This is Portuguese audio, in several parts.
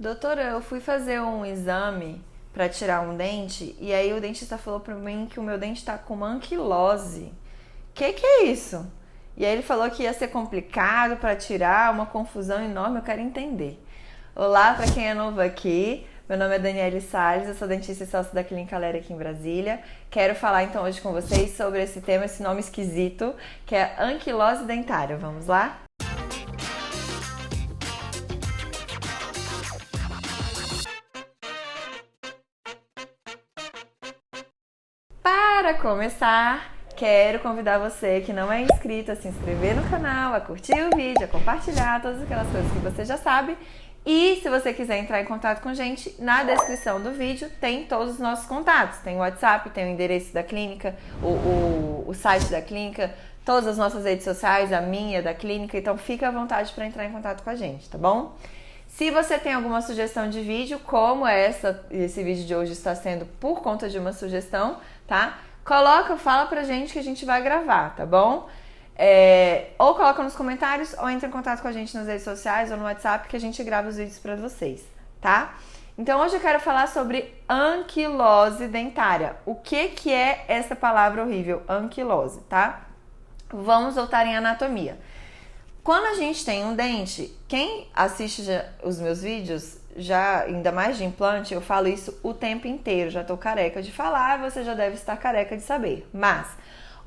Doutora, eu fui fazer um exame pra tirar um dente e aí o dentista falou pra mim que o meu dente tá com uma anquilose. Que é isso? E aí ele falou que ia ser complicado pra tirar, uma confusão enorme, eu quero entender. Olá, pra quem é novo aqui, meu nome é Daniele Salles, eu sou dentista e sócio da Clínica Lera aqui em Brasília. Quero falar então hoje com vocês sobre esse tema, esse nome esquisito, que é anquilose dentária. Vamos lá? Para começar, quero convidar você que não é inscrito a se inscrever no canal, a curtir o vídeo, a compartilhar todas aquelas coisas que você já sabe. E se você quiser entrar em contato com a gente, na descrição do vídeo tem todos os nossos contatos. Tem o WhatsApp, tem o endereço da clínica, o site da clínica, todas as nossas redes sociais, a minha, da clínica. Então fica à vontade para entrar em contato com a gente, tá bom? Se você tem alguma sugestão de vídeo, como esse vídeo de hoje está sendo por conta de uma sugestão, tá? Fala pra gente que a gente vai gravar, tá bom? Ou coloca nos comentários ou entra em contato com a gente nas redes sociais ou no WhatsApp que a gente grava os vídeos pra vocês, tá? Então hoje eu quero falar sobre anquilose dentária. O que é essa palavra horrível, anquilose, tá? Vamos voltar em anatomia. Quando a gente tem um dente, quem assiste os meus vídeos, já ainda mais de implante, eu falo isso o tempo inteiro, já tô careca de falar, você já deve estar careca de saber. Mas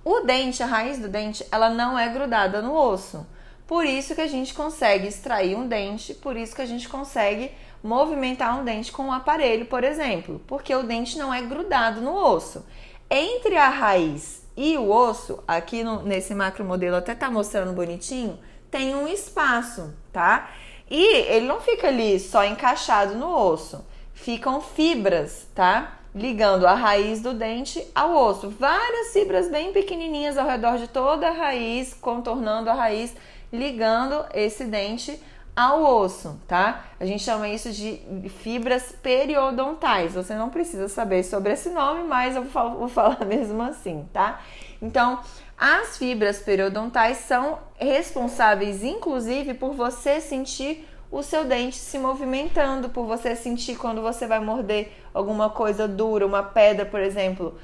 o dente, a raiz do dente, ela não é grudada no osso. Por isso que a gente consegue extrair um dente, por isso que a gente consegue movimentar um dente com um aparelho, por exemplo, porque o dente não é grudado no osso. Entre a raiz e o osso, aqui nesse macro modelo até tá mostrando bonitinho, tem um espaço, tá? E ele não fica ali só encaixado no osso, ficam fibras, tá? Ligando a raiz do dente ao osso. Várias fibras bem pequenininhas ao redor de toda a raiz, contornando a raiz, ligando esse dente ao osso, tá? A gente chama isso de fibras periodontais. Você não precisa saber sobre esse nome, mas eu vou falar mesmo assim, tá? Então, as fibras periodontais são responsáveis, inclusive, por você sentir o seu dente se movimentando, por você sentir quando você vai morder alguma coisa dura, uma pedra, por exemplo,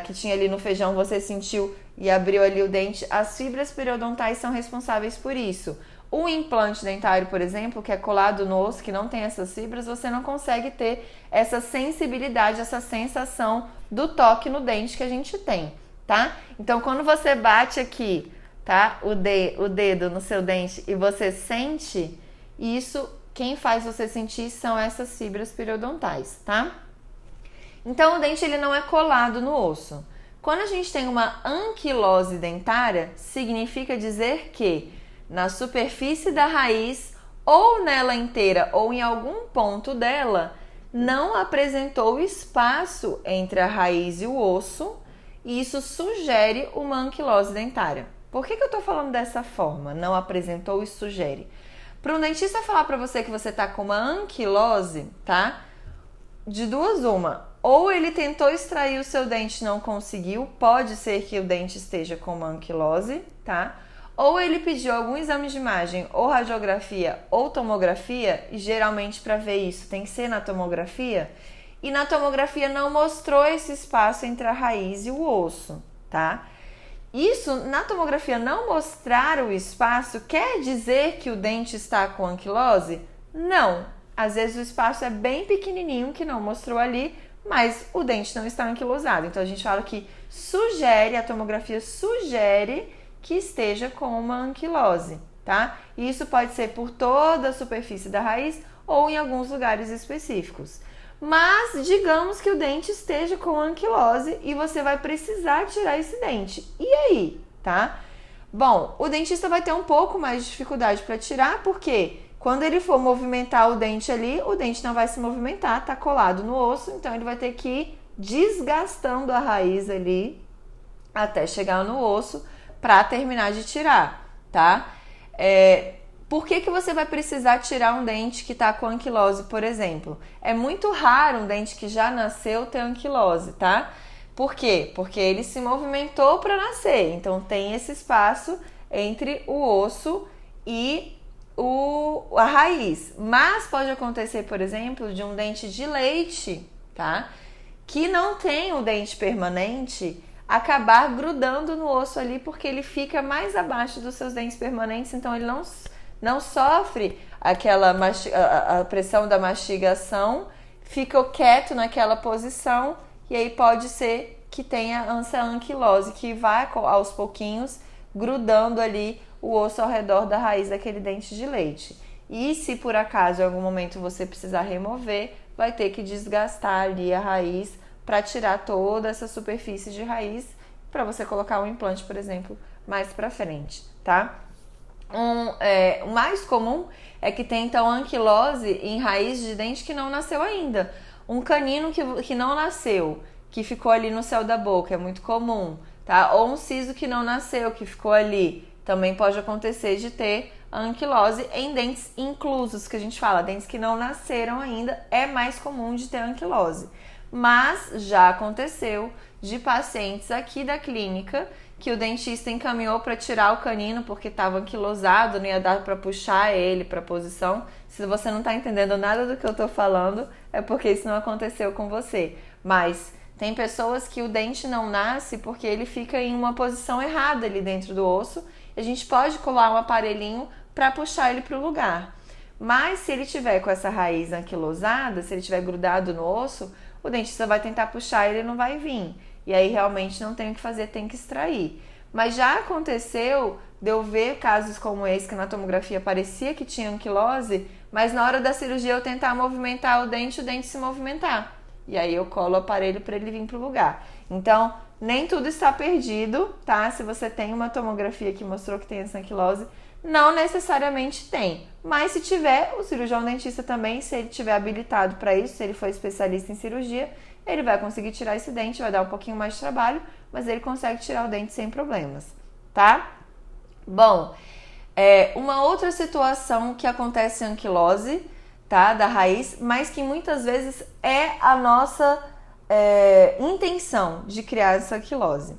que tinha ali no feijão, você sentiu e abriu ali o dente. As fibras periodontais são responsáveis por isso. O implante dentário, por exemplo, que é colado no osso, que não tem essas fibras, você não consegue ter essa sensibilidade, essa sensação do toque no dente que a gente tem, tá? Então, quando você bate aqui, tá, o dedo no seu dente e você sente isso, quem faz você sentir são essas fibras periodontais, tá? Então, o dente ele não é colado no osso. Quando a gente tem uma anquilose dentária, significa dizer que na superfície da raiz, ou nela inteira, ou em algum ponto dela, não apresentou espaço entre a raiz e o osso, e isso sugere uma anquilose dentária. Por que eu tô falando dessa forma? Não apresentou e sugere. Para um dentista falar para você que você tá com uma anquilose, tá? De duas uma. Ou ele tentou extrair o seu dente e não conseguiu, pode ser que o dente esteja com uma anquilose, tá? Ou ele pediu algum exame de imagem, ou radiografia, ou tomografia, e geralmente para ver isso tem que ser na tomografia, e na tomografia não mostrou esse espaço entre a raiz e o osso, tá? Isso, na tomografia não mostrar o espaço, quer dizer que o dente está com anquilose? Não. Às vezes o espaço é bem pequenininho que não mostrou ali, mas o dente não está anquilosado. Então a gente fala que a tomografia sugere que esteja com uma anquilose, tá? E isso pode ser por toda a superfície da raiz ou em alguns lugares específicos. Mas digamos que o dente esteja com anquilose e você vai precisar tirar esse dente. E aí, tá? Bom, o dentista vai ter um pouco mais de dificuldade para tirar, porque quando ele for movimentar o dente ali, o dente não vai se movimentar, tá colado no osso, então ele vai ter que ir desgastando a raiz ali até chegar no osso para terminar de tirar, tá? Por que você vai precisar tirar um dente que está com anquilose, por exemplo? É muito raro um dente que já nasceu ter anquilose, tá? Por quê? Porque ele se movimentou para nascer, então tem esse espaço entre o osso e a raiz. Mas pode acontecer, por exemplo, de um dente de leite, tá? Que não tem o dente permanente, acabar grudando no osso ali, porque ele fica mais abaixo dos seus dentes permanentes, então ele não sofre aquela a pressão da mastigação, fica quieto naquela posição, e aí pode ser que tenha essa anquilose, que vai aos pouquinhos grudando ali o osso ao redor da raiz daquele dente de leite. E se por acaso em algum momento você precisar remover, vai ter que desgastar ali a raiz para tirar toda essa superfície de raiz, para você colocar um implante, por exemplo, mais para frente, tá? O mais comum é que tem então anquilose em raiz de dente que não nasceu ainda. Um canino que não nasceu, que ficou ali no céu da boca, é muito comum, tá? Ou um siso que não nasceu, que ficou ali, também pode acontecer de ter anquilose em dentes inclusos, que a gente fala, dentes que não nasceram ainda, é mais comum de ter anquilose. Mas já aconteceu de pacientes aqui da clínica que o dentista encaminhou para tirar o canino porque estava anquilosado, não ia dar para puxar ele para a posição. Se você não está entendendo nada do que eu estou falando, é porque isso não aconteceu com você. Mas tem pessoas que o dente não nasce porque ele fica em uma posição errada ali dentro do osso. A gente pode colar um aparelhinho para puxar ele para o lugar. Mas se ele tiver com essa raiz anquilosada, se ele tiver grudado no osso, o dentista vai tentar puxar e ele não vai vir. E aí realmente não tem o que fazer, tem que extrair. Mas já aconteceu de eu ver casos como esse, que na tomografia parecia que tinha anquilose, mas na hora da cirurgia eu tentar movimentar o dente se movimentar. E aí eu colo o aparelho para ele vir para o lugar. Então, nem tudo está perdido, tá? Se você tem uma tomografia que mostrou que tem essa anquilose, não necessariamente tem. Mas se tiver, o cirurgião dentista também, se ele tiver habilitado para isso, se ele for especialista em cirurgia, ele vai conseguir tirar esse dente, vai dar um pouquinho mais de trabalho, mas ele consegue tirar o dente sem problemas, tá? Bom, uma outra situação que acontece em anquilose, tá, da raiz, mas que muitas vezes é a nossa intenção de criar essa anquilose.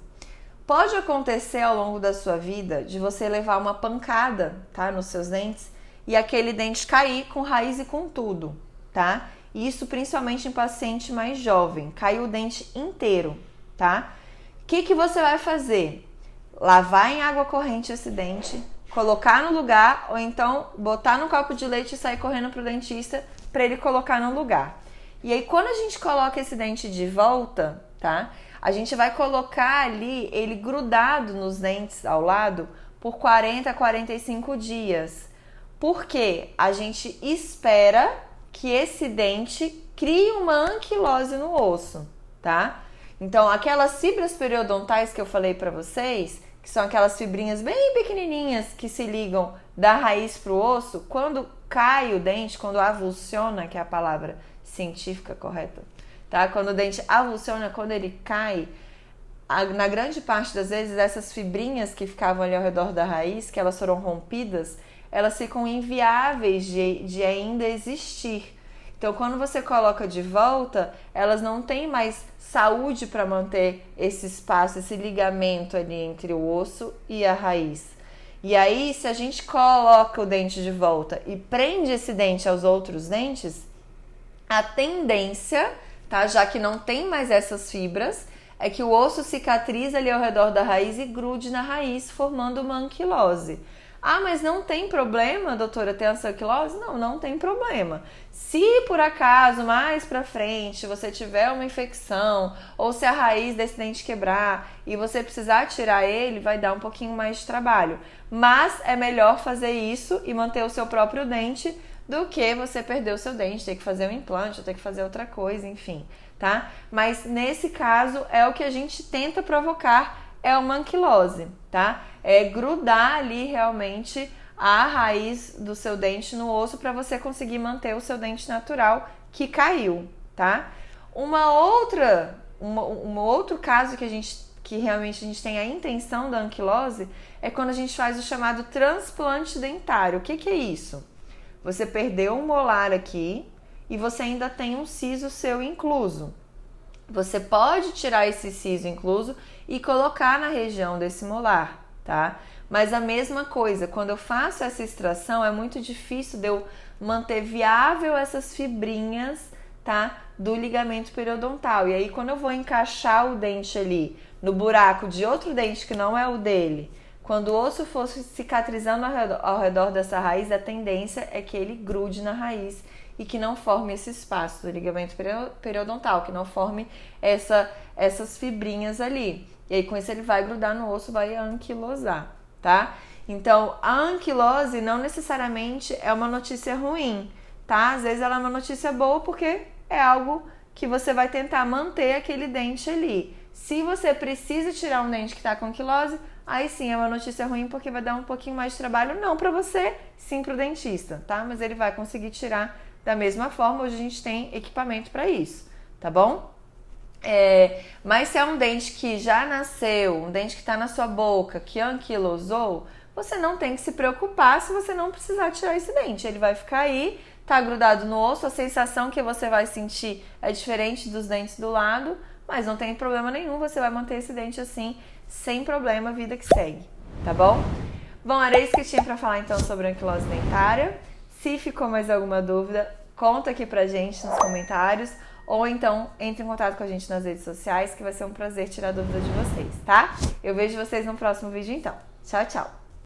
Pode acontecer ao longo da sua vida de você levar uma pancada, tá, nos seus dentes e aquele dente cair com raiz e com tudo, tá? Isso principalmente em paciente mais jovem, caiu o dente inteiro, tá? O que você vai fazer? Lavar em água corrente esse dente, colocar no lugar ou então botar no copo de leite e sair correndo pro dentista para ele colocar no lugar. E aí quando a gente coloca esse dente de volta, tá? A gente vai colocar ali ele grudado nos dentes ao lado por 40 a 45 dias. Porque a gente espera que esse dente crie uma anquilose no osso, tá? Então, aquelas fibras periodontais que eu falei para vocês, que são aquelas fibrinhas bem pequenininhas que se ligam da raiz pro osso, quando cai o dente, quando avulsiona, que é a palavra científica correta, tá? Quando o dente avulsiona, quando ele cai, na grande parte das vezes, essas fibrinhas que ficavam ali ao redor da raiz, que elas foram rompidas, elas ficam inviáveis de ainda existir. Então, quando você coloca de volta, elas não têm mais saúde para manter esse espaço, esse ligamento ali entre o osso e a raiz. E aí, se a gente coloca o dente de volta e prende esse dente aos outros dentes, a tendência, tá, já que não tem mais essas fibras, é que o osso cicatriza ali ao redor da raiz e grude na raiz, formando uma anquilose. Ah, mas não tem problema, doutora, ter essa anquilose? Não, não tem problema. Se por acaso, mais pra frente, você tiver uma infecção ou se a raiz desse dente quebrar e você precisar tirar ele, vai dar um pouquinho mais de trabalho. Mas é melhor fazer isso e manter o seu próprio dente do que você perder o seu dente, ter que fazer um implante, ter que fazer outra coisa, enfim, tá? Mas nesse caso é o que a gente tenta provocar, é uma anquilose, tá? É grudar ali realmente a raiz do seu dente no osso para você conseguir manter o seu dente natural que caiu, tá? Um outro caso que realmente a gente tem a intenção da anquilose é quando a gente faz o chamado transplante dentário. O que é isso? Você perdeu um molar aqui e você ainda tem um siso seu incluso. Você pode tirar esse siso incluso e colocar na região desse molar, tá? Mas a mesma coisa, quando eu faço essa extração, é muito difícil de eu manter viável essas fibrinhas, tá? Do ligamento periodontal. E aí, quando eu vou encaixar o dente ali no buraco de outro dente que não é o dele, quando o osso for cicatrizando ao redor dessa raiz, a tendência é que ele grude na raiz e que não forme esse espaço do ligamento periodontal, que não forme essas fibrinhas ali. E aí, com isso, ele vai grudar no osso, vai anquilosar, tá? Então, a anquilose não necessariamente é uma notícia ruim, tá? Às vezes ela é uma notícia boa porque é algo que você vai tentar manter aquele dente ali. Se você precisa tirar um dente que está com anquilose, aí sim é uma notícia ruim porque vai dar um pouquinho mais de trabalho, não para você, sim para o dentista, tá? Mas ele vai conseguir tirar da mesma forma. Hoje a gente tem equipamento para isso, tá bom? Mas se é um dente que já nasceu, um dente que está na sua boca, que anquilosou, você não tem que se preocupar se você não precisar tirar esse dente. Ele vai ficar aí, tá grudado no osso, a sensação que você vai sentir é diferente dos dentes do lado, mas não tem problema nenhum, você vai manter esse dente assim, sem problema, vida que segue, tá bom? Bom, era isso que eu tinha pra falar então sobre a anquilose dentária. Se ficou mais alguma dúvida, conta aqui pra gente nos comentários, ou então entre em contato com a gente nas redes sociais, que vai ser um prazer tirar dúvida de vocês, tá? Eu vejo vocês no próximo vídeo então. Tchau, tchau!